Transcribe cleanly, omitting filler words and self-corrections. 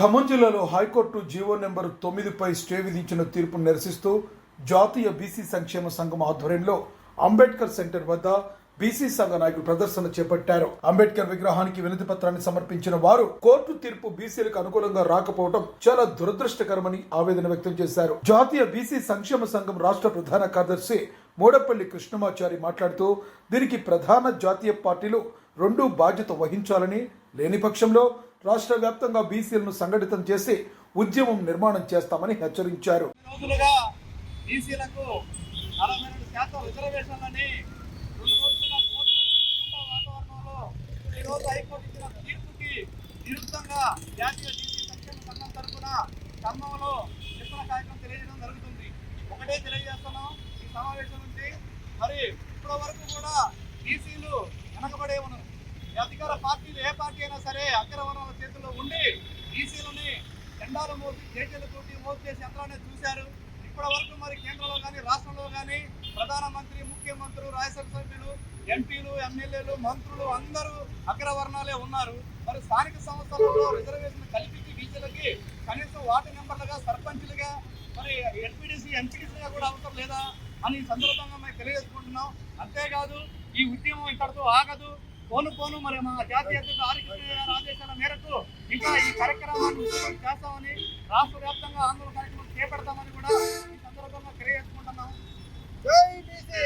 ఖమ్మం జిల్లాలో high court GO number 9పై stay విధించిన తీర్పును నిరసిస్తూ జాతీయ బీసీ సంక్షేమ సంఘం ఆధ్వర్యంలో అంబేద్కర్ సెంటర్ వద్ద బీసీ సంఘ నాయకులు ప్రదర్శన చేపట్టారు. అంబేద్కర్ విగ్రహానికి వినతి పత్రాన్ని సమర్పించిన వారు కోర్టు తీర్పు బీసీలకు అనుకూలంగా రాకపోవడం చాలా దురదృష్టకరమని ఆవేదన వ్యక్తం చేశారు. జాతీయ బీసీ సంక్షేమ సంఘం రాష్ట్ర ప్రధాన కార్యదర్శి మూడపల్లి కృష్ణమాచారి మాట్లాడుతూ దీనికి ప్రధాన జాతీయ పార్టీలు రెండూ బాధ్యత వహించాలని, లేని పక్షంలో రాష్ట్ర వ్యాప్తంగా బీసీలను సంఘటితం చేసి ఉద్యమం నిర్మాణం చేస్తామని హెచ్చరించారు. ఒకటే తెలియజేస్తున్నాం, ఈ సమావేశం నుంచి మరి ఇప్పటి వరకు కూడా బీసీలు వెనకబడే ఉన్నారు. అధికార పార్టీలు ఏ పార్టీ అయినా సరే అగ్రవర్ణాల చేతుల్లో ఉండి బీసీలని జెండాలు మోసి జేజీలతోటి మోసి చేసి యంత్రాన్ని చూశారు. ఇప్పటి వరకు మరి కేంద్రంలో కానీ రాష్ట్రంలో కానీ ప్రధానమంత్రి, ముఖ్యమంత్రులు, రాజ్యసభ సభ్యులు, ఎంపీలు, ఎమ్మెల్యేలు, మంత్రులు అందరూ అగ్రవర్ణాలే ఉన్నారు. మరి స్థానిక సంస్థలలో రిజర్వేషన్ కల్పించి బీసీలకి కనీసం వార్డు మెంబర్లుగా, సర్పంచ్లుగా, మరి ఎస్పీడీసీ, ఎంపీడీసీగా కూడా అవసరం లేదా అని ఈ సందర్భంగా మేము తెలియజేసుకుంటున్నాం. అంతేకాదు ఈ ఉద్యమం ఇక్కడతో ఆగదు. పోను మరి మా జాతీయ అధ్యక్షుడు ఆర్కృష్ణ గారి ఆదేశాల మేరకు ఇంకా ఈ కార్యక్రమాన్ని ఉద్యమం చేస్తామని, రాష్ట్ర వ్యాప్తంగా ఆందోళన కార్యక్రమం చేపడతామని కూడా ఈ సందర్భంగా తెలియజేసుకుంటున్నాం. జై బీసీ.